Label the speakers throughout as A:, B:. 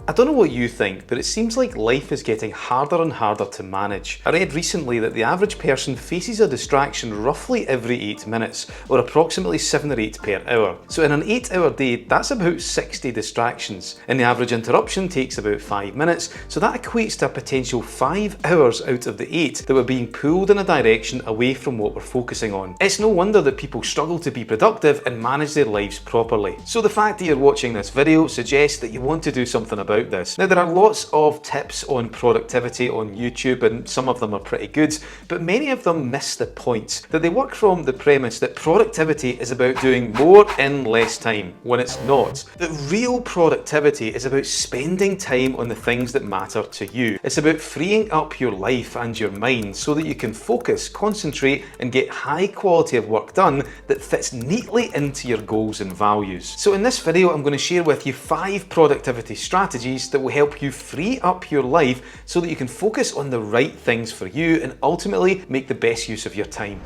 A: I don't know what you think, but it seems like life is getting harder and harder to manage. I read recently that the average person faces a distraction roughly every 8 minutes, or approximately 7 or 8 per hour. So in an 8-hour day, that's about 60 distractions. And the average interruption takes about 5 minutes, so that equates to a potential 5 hours out of the 8 that we're being pulled in a direction away from what we're focusing on. It's no wonder that people struggle to be productive and manage their lives properly. So the fact that you're watching this video suggests that you want to do something about this. Now, there are lots of tips on productivity on YouTube, and some of them are pretty good, but many of them miss the point. That they work from the premise that productivity is about doing more in less time, when it's not. That real productivity is about spending time on the things that matter to you. It's about freeing up your life and your mind so that you can focus, concentrate, and get high quality of work done that fits neatly into your goals and values. So in this video, I'm going to share with you 5 productivity strategies that will help you free up your life so that you can focus on the right things for you and ultimately make the best use of your time.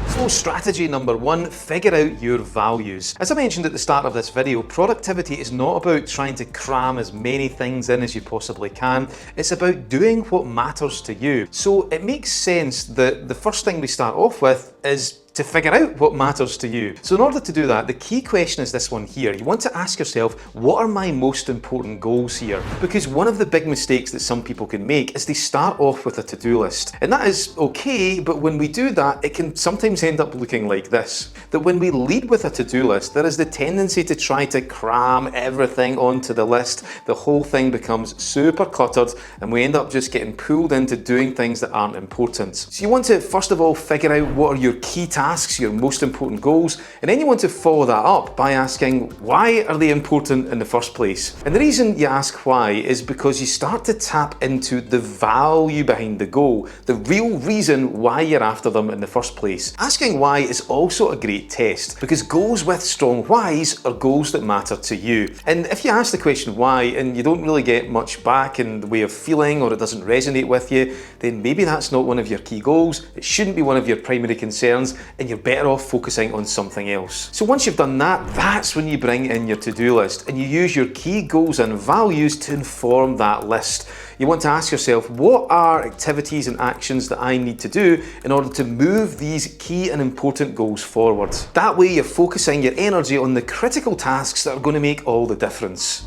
A: So strategy number 1, figure out your values. As I mentioned at the start of this video, productivity is not about trying to cram as many things in as you possibly can. It's about doing what matters to you. So it makes sense that the first thing we start off with is to figure out what matters to you. So in order to do that, the key question is this one here. You want to ask yourself, what are my most important goals here? Because one of the big mistakes that some people can make is they start off with a to-do list. And that is okay, but when we do that, it can sometimes end up looking like this. That when we lead with a to-do list, there is the tendency to try to cram everything onto the list. The whole thing becomes super cluttered and we end up just getting pulled into doing things that aren't important. So you want to, first of all, figure out what are your key tasks, your most important goals, and then you want to follow that up by asking, why are they important in the first place? And the reason you ask why is because you start to tap into the value behind the goal, the real reason why you're after them in the first place. Asking why is also a great test because goals with strong whys are goals that matter to you. And if you ask the question why and you don't really get much back in the way of feeling or it doesn't resonate with you, then maybe that's not one of your key goals, it shouldn't be one of your primary concerns, and you're better off focusing on something else. So once you've done that, that's when you bring in your to-do list and you use your key goals and values to inform that list. You want to ask yourself, what are activities and actions that I need to do in order to move these key and important goals forward? That way you're focusing your energy on the critical tasks that are going to make all the difference.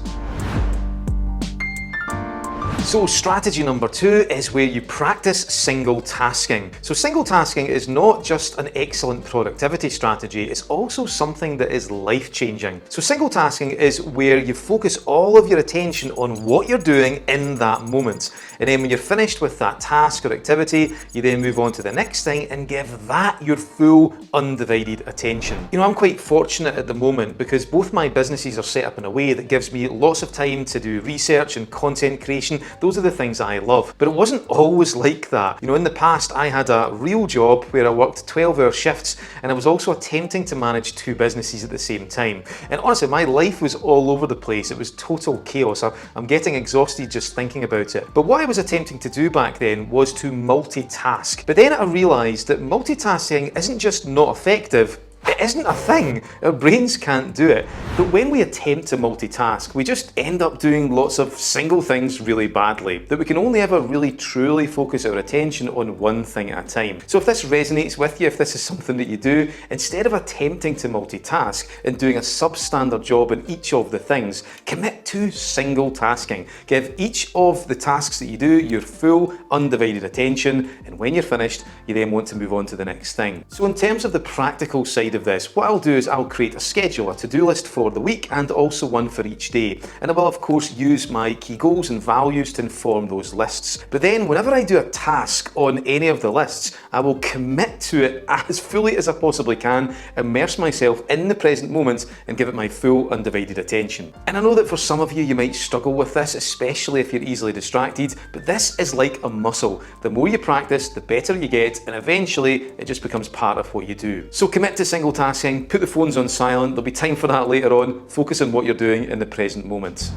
A: So strategy number 2 is where you practice single tasking. So single tasking is not just an excellent productivity strategy, it's also something that is life-changing. So single tasking is where you focus all of your attention on what you're doing in that moment. And then when you're finished with that task or activity, you then move on to the next thing and give that your full undivided attention. You know, I'm quite fortunate at the moment because both my businesses are set up in a way that gives me lots of time to do research and content creation. Those are the things I love. But it wasn't always like that. You know, in the past, I had a real job where I worked 12-hour shifts and I was also attempting to manage 2 businesses at the same time. And honestly, my life was all over the place. It was total chaos. I'm getting exhausted just thinking about it. But what I was attempting to do back then was to multitask. But then I realized that multitasking isn't just not effective, it isn't a thing. Our brains can't do it. But when we attempt to multitask, we just end up doing lots of single things really badly, that we can only ever really truly focus our attention on one thing at a time. So if this resonates with you, if this is something that you do, instead of attempting to multitask and doing a substandard job in each of the things, commit to single tasking. Give each of the tasks that you do your full undivided attention, and when you're finished, you then want to move on to the next thing. So in terms of the practical side of this, what I'll do is I'll create a schedule, a to-do list for the week and also one for each day. And I will of course use my key goals and values to inform those lists. But then whenever I do a task on any of the lists, I will commit to it as fully as I possibly can, immerse myself in the present moment and give it my full undivided attention. And I know that for some of you, you might struggle with this, especially if you're easily distracted, but this is like a muscle. The more you practice, the better you get, and eventually it just becomes part of what you do. So commit to single tasking, put the phones on silent, there'll be time for that later on, focus on what you're doing in the present moment.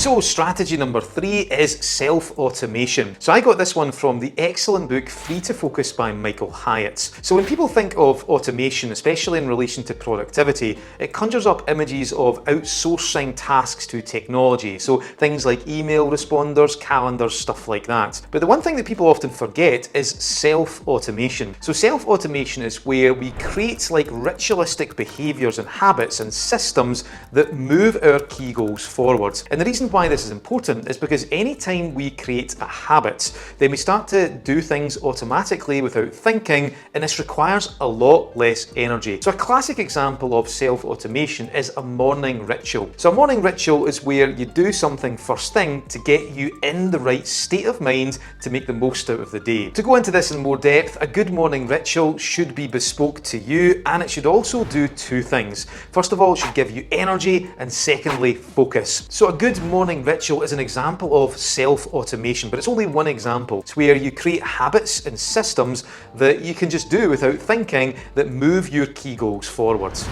A: So strategy number 3 is self-automation. So I got this one from the excellent book Free to Focus by Michael Hyatt. So when people think of automation, especially in relation to productivity, it conjures up images of outsourcing tasks to technology. So things like email responders, calendars, stuff like that. But the one thing that people often forget is self-automation. So self-automation is where we create like ritualistic behaviors and habits and systems that move our key goals forwards. And the reason why this is important is because anytime we create a habit, then we start to do things automatically without thinking, and this requires a lot less energy. So a classic example of self-automation is a morning ritual. So a morning ritual is where you do something first thing to get you in the right state of mind to make the most out of the day. To go into this in more depth, a good morning ritual should be bespoke to you, and it should also do two things. First of all, it should give you energy, and secondly, focus. So a good morning ritual is an example of self-automation, but it's only one example. It's where you create habits and systems that you can just do without thinking that move your key goals forwards.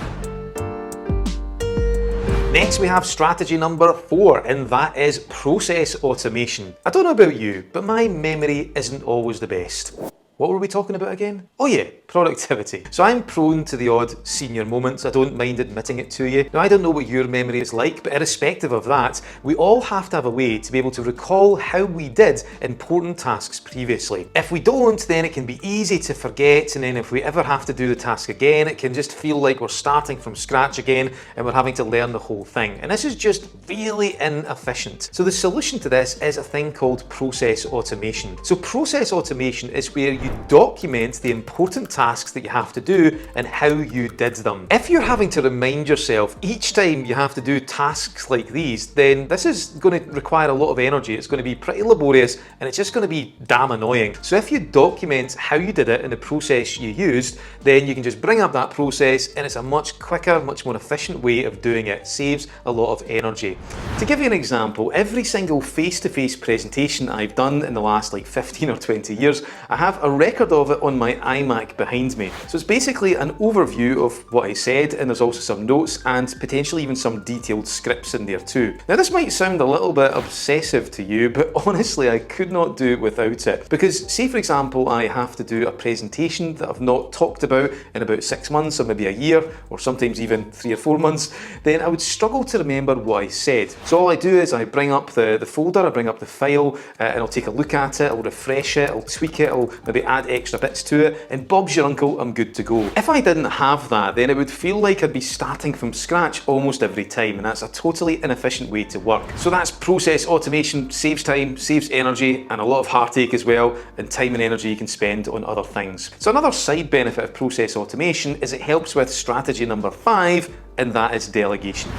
A: Next we have strategy number 4, and that is process automation. I don't know about you, but my memory isn't always the best. What were we talking about again? Oh yeah, productivity. So I'm prone to the odd senior moments, I don't mind admitting it to you. Now I don't know what your memory is like, but irrespective of that, we all have to have a way to be able to recall how we did important tasks previously. If we don't, then it can be easy to forget, and then if we ever have to do the task again, it can just feel like we're starting from scratch again and we're having to learn the whole thing. And this is just really inefficient. So the solution to this is a thing called process automation. So process automation is where you document the important tasks that you have to do and how you did them. If you're having to remind yourself each time you have to do tasks like these, then this is going to require a lot of energy. It's going to be pretty laborious, and it's just going to be damn annoying. So if you document how you did it and the process you used, then you can just bring up that process, and it's a much quicker, much more efficient way of doing it. It saves a lot of energy. To give you an example, every single face-to-face presentation I've done in the last like 15 or 20 years, I have a record of it on my iMac behind me. So it's basically an overview of what I said, and there's also some notes and potentially even some detailed scripts in there too. Now this might sound a little bit obsessive to you, but honestly I could not do it without it. Because say for example I have to do a presentation that I've not talked about in about 6 months or maybe a year, or sometimes even 3 or 4 months, then I would struggle to remember what I said. So all I do is I bring up the folder, I bring up the file, and I'll take a look at it, I'll refresh it, I'll tweak it, I'll maybe add extra bits to it, and Bob's your uncle, I'm good to go. If I didn't have that, then it would feel like I'd be starting from scratch almost every time, and that's a totally inefficient way to work. So that's process automation. Saves time, saves energy, and a lot of heartache as well, and time and energy you can spend on other things. So another side benefit of process automation is it helps with strategy number 5, and that is delegation.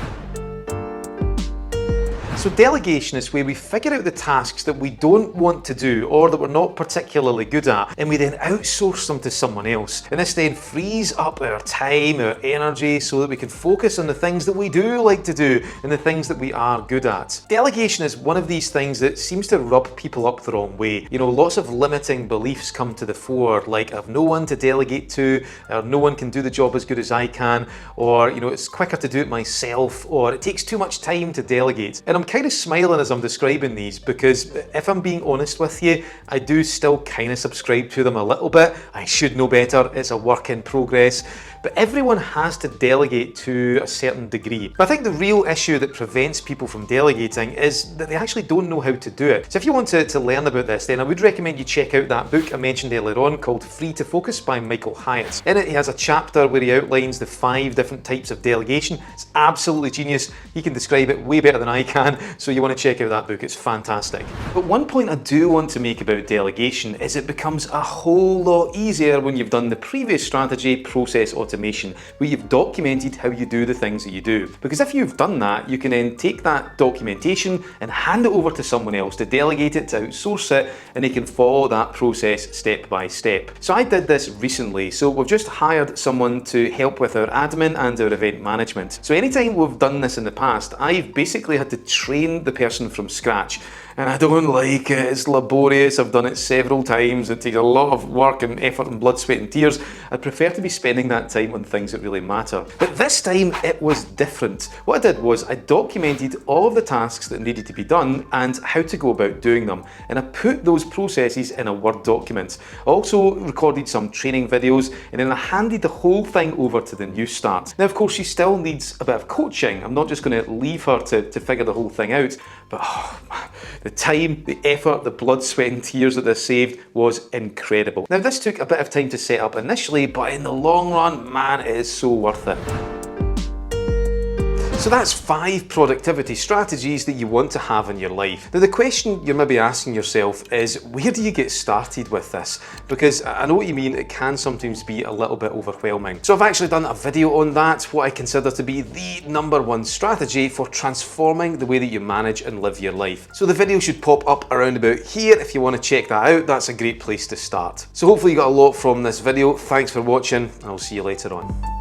A: So delegation is where we figure out the tasks that we don't want to do or that we're not particularly good at, and we then outsource them to someone else. And this then frees up our time, our energy, so that we can focus on the things that we do like to do and the things that we are good at. Delegation is one of these things that seems to rub people up the wrong way. You know, lots of limiting beliefs come to the fore, like I've no one to delegate to, or no one can do the job as good as I can, or you know, it's quicker to do it myself, or it takes too much time to delegate. And I'm kind of smiling as I'm describing these, because if I'm being honest with you, I do still kind of subscribe to them a little bit. I should know better, it's a work in progress, but everyone has to delegate to a certain degree. But I think the real issue that prevents people from delegating is that they actually don't know how to do it. So if you want to learn about this, then I would recommend you check out that book I mentioned earlier on called Free to Focus by Michael Hyatt. In it he has a chapter where he outlines the 5 different types of delegation. It's absolutely genius. He can describe it way better than I can, so you want to check out that book, it's fantastic. But one point I do want to make about delegation is it becomes a whole lot easier when you've done the previous strategy, process automation, where you've documented how you do the things that you do. Because if you've done that, you can then take that documentation and hand it over to someone else to delegate it, to outsource it, and they can follow that process step by step. So I did this recently, so we've just hired someone to help with our admin and our event management. So anytime we've done this in the past, I've basically had to train the person from scratch, and I don't like it. It's laborious. I've done it several times. It takes a lot of work and effort and blood, sweat and tears. I'd prefer to be spending that time time on things that really matter. But this time it was different. What I did was I documented all of the tasks that needed to be done and how to go about doing them, and I put those processes in a Word document. I also recorded some training videos, and then I handed the whole thing over to the new start. Now of course she still needs a bit of coaching. I'm not just going to leave her to figure the whole thing out, but the time, the effort, the blood, sweat and tears that this saved was incredible. Now this took a bit of time to set up initially, but in the long run, man, it is so worth it. So that's 5 productivity strategies that you want to have in your life. Now the question you're maybe asking yourself is, where do you get started with this? Because I know what you mean, it can sometimes be a little bit overwhelming. So I've actually done a video on that, what I consider to be the #1 strategy for transforming the way that you manage and live your life. So the video should pop up around about here if you want to check that out. That's a great place to start. So hopefully you got a lot from this video. Thanks for watching, and I'll see you later on.